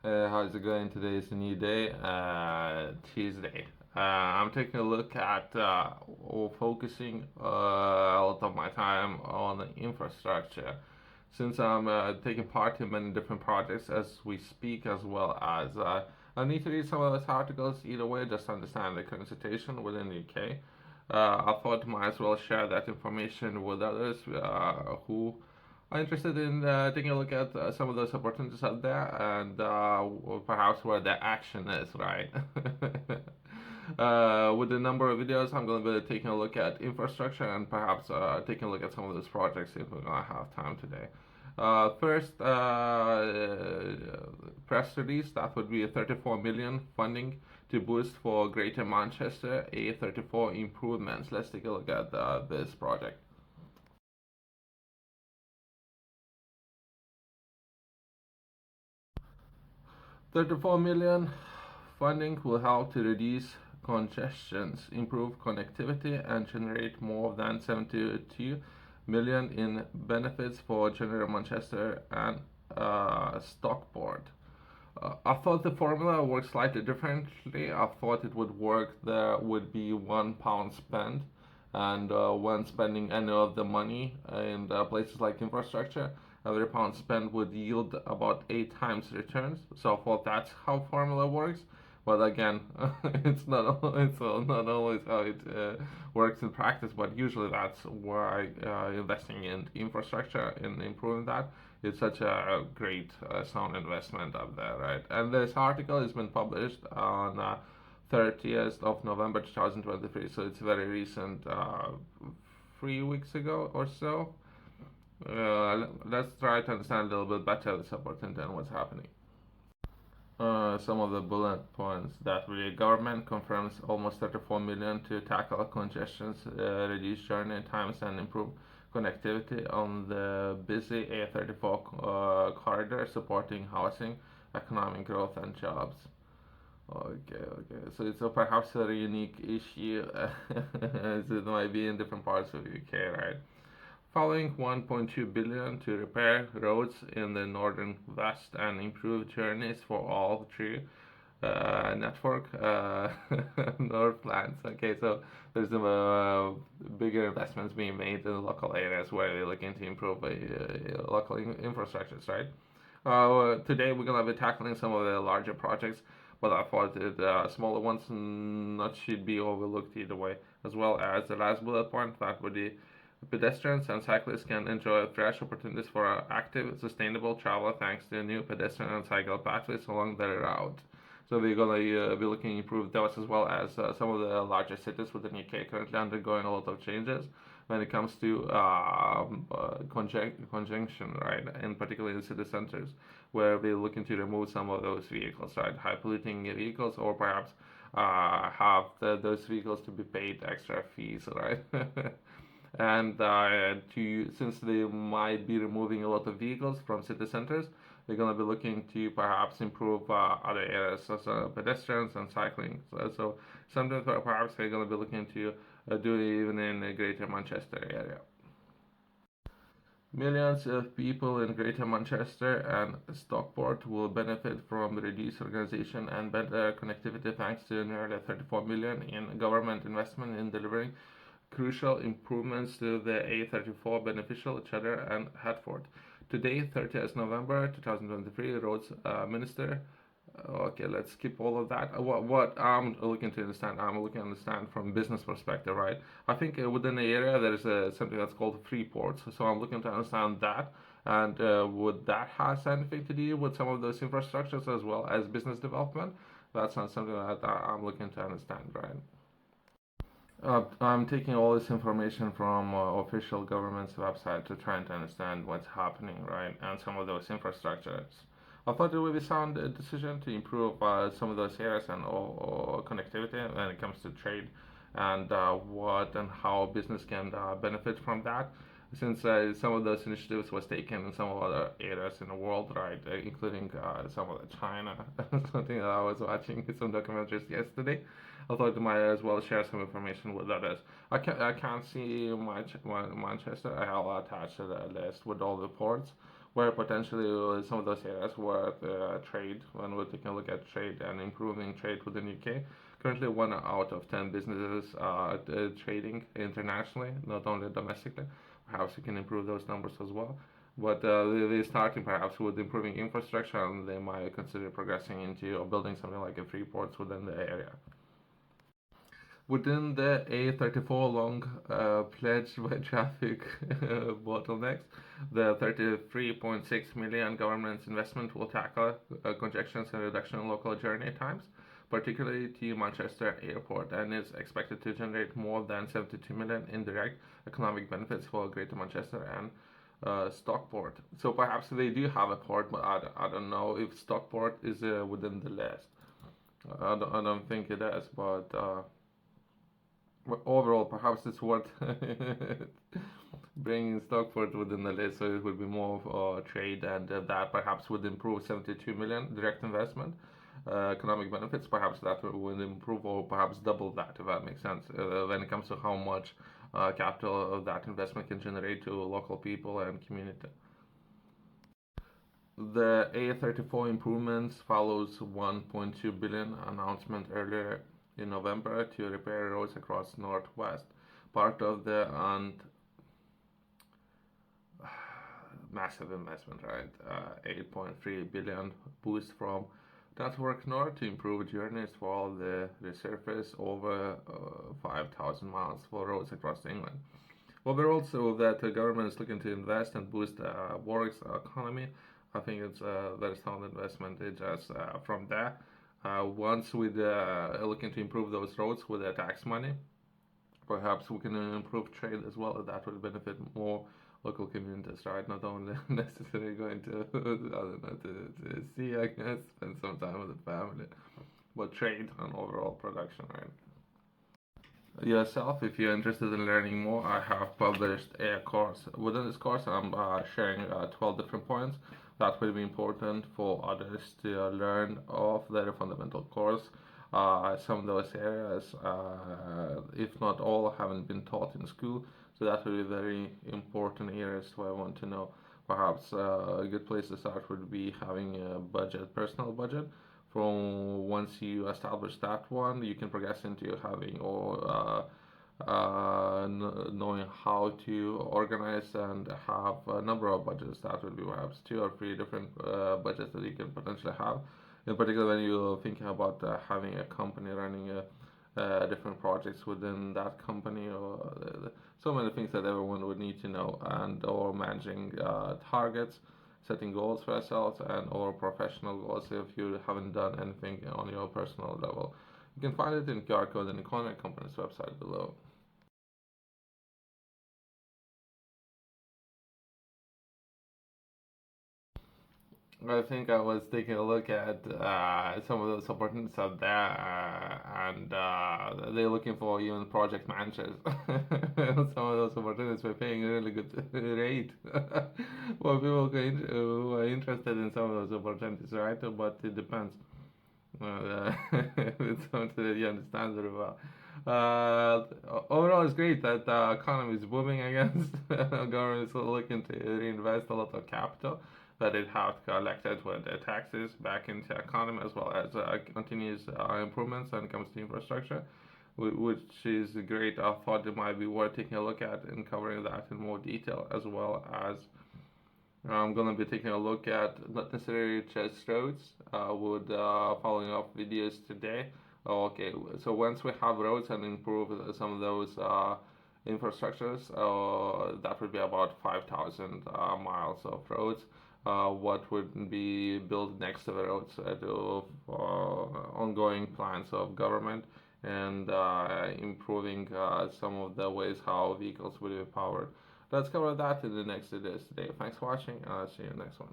How's it going? Today is a new day, Tuesday. I'm taking a look at or focusing a lot of my time on the infrastructure. Since I'm taking part in many different projects as we speak, as well as I need to read some of those articles either way, just to understand the current situation within the UK. I thought I might as well share that information with others who are interested in taking a look at some of those opportunities out there and perhaps where the action is, right? With the number of videos, I'm going to be taking a look at infrastructure and perhaps taking a look at some of those projects if we're going to have time today. First, press release that would be a 34 million funding to boost for Greater Manchester A34 improvements. Let's take a look at this project. 34 million funding will help to reduce congestions, improve connectivity, and generate more than 72 million in benefits for Greater Manchester and Stockport. I thought the formula worked slightly differently. I thought it would work there would be £1 spent, and when spending any of the money in places like infrastructure, every pound spent would yield about 8 times returns. So I thought that's how formula works. But again, it's not always how it works in practice. But usually that's why investing in infrastructure and improving that is such a great sound investment up there, right? And this article has been published on 30th of November 2023, so it's very recent, 3 weeks ago or so. Let's try to understand a little bit better this opportunity and what's happening. Some of the bullet points that the government confirms almost 34 million to tackle congestions, reduce journey times, and improve connectivity on the busy A34 corridor, supporting housing, economic growth, and jobs. Okay. So it's perhaps a unique issue, as it might be in different parts of the UK, right? Following 1.2 billion to repair roads in the northern west and improve journeys for all through network north plans. Okay, so there's bigger investments being made in local areas where they're looking to improve local infrastructures, right? Today we're gonna be tackling some of the larger projects, but I thought that smaller ones not should be overlooked either way, as well as the last bullet point that would be pedestrians and cyclists can enjoy fresh opportunities for active, sustainable travel thanks to new pedestrian and cycle pathways along their route. So we're gonna be looking to improve those as well as some of the larger cities within UK currently undergoing a lot of changes when it comes to conjunction, right? And particularly in city centers, where we're looking to remove some of those vehicles, right? High polluting vehicles, or perhaps have those vehicles to be paid extra fees, right? And to since they might be removing a lot of vehicles from city centers, they're going to be looking to perhaps improve other areas such as pedestrians and cycling. So something that perhaps they're going to be looking to do even in the Greater Manchester area. Millions of people in Greater Manchester and Stockport will benefit from reduced organization and better connectivity thanks to nearly 34 million in government investment in delivering crucial improvements to the A34 beneficial Cheddar and Hertford. Today, 30th November 2023, Roads Minister. Okay, let's skip all of that. What I'm looking to understand, I'm looking to understand from business perspective, right? I think within the area there is something that's called free ports, so I'm looking to understand that. And would that have anything to do with some of those infrastructures as well as business development? That's not something that I'm looking to understand, right? I'm taking all this information from official government's website to try and understand what's happening, right? And some of those infrastructures. I thought it would be a sound decision to improve some of those areas and or connectivity when it comes to trade and what and how business can benefit from that. Since some of those initiatives was taken in some of other areas in the world, right, including some of the China, something that I was watching some documentaries yesterday. I thought I might as well share some information with others. I can't see Manchester. I'll attach to the list with all the ports, where potentially some of those areas where trade, when we're taking a look at trade and improving trade within UK. Currently, 1 out of 10 businesses are trading internationally, not only domestically. Perhaps we can improve those numbers as well. But they're starting perhaps with improving infrastructure, and they might consider progressing into or building something like a free ports within the area. Within the A34 long pledged by traffic bottlenecks, the 33.6 million government's investment will tackle congestion and reduction in local journey times, particularly to Manchester Airport, and is expected to generate more than 72 million in direct economic benefits for Greater Manchester and Stockport. So perhaps they do have a port, but I don't know if Stockport is within the list. I don't think it is, but overall, perhaps it's worth bringing Stockport within the list, so it would be more trade, and that perhaps would improve 72 million direct investment. Economic benefits, perhaps that would improve or perhaps double that, if that makes sense, when it comes to how much capital that investment can generate to local people and community. The A34 improvements follows 1.2 billion announcement earlier in November to repair roads across Northwest, part of the massive investment, right? 8.3 billion boost from Network North to improve journeys for all the resurface over 5,000 miles for roads across England. Overall, so that the government is looking to invest and boost Warwick's economy. I think it's a very sound investment. It just from there, once we looking to improve those roads with the tax money, perhaps we can improve trade as well. That will benefit more local communities, right? Not only necessarily going to I don't know to see, I guess, spend some time with the family, but trade and overall production, right? Yourself, if you're interested in learning more, I have published a course. Within this course, I'm sharing 12 different points that will be important for others to learn of their fundamental course. Some of those areas, if not all, haven't been taught in school, so that will be very important areas I want to know. Perhaps a good place to start would be having a budget, personal budget. From once you establish that one, you can progress into having or knowing how to organize and have a number of budgets. That would be perhaps 2 or 3 different budgets that you can potentially have. In particular, when you're thinking about having a company running different projects within that company, or so many things that everyone would need to know, and or managing targets, setting goals for yourselves, and or professional goals if you haven't done anything on your personal level. You can find it in QR code in the Economic Company's website below. I think I was taking a look at some of those opportunities out there, and they're looking for even project managers. Some of those opportunities were paying a really good rate for people who are interested in some of those opportunities, right? But it depends. It's something that you understand very well. Overall, it's great that the economy is booming. I guess the government is looking to reinvest a lot of capital that it had collected with the taxes back into the economy, as well as continuous improvements when it comes to infrastructure, which is great. I thought it might be worth taking a look at and covering that in more detail, as well as I'm gonna be taking a look at not necessarily just roads, with following up videos today. Okay, so once we have roads and improve some of those infrastructures, that would be about 5,000 miles of roads. What would be built next to the roads to ongoing plans of government, and improving some of the ways how vehicles will be powered. Let's cover that in the next videos today. Thanks for watching, and I'll see you in the next one.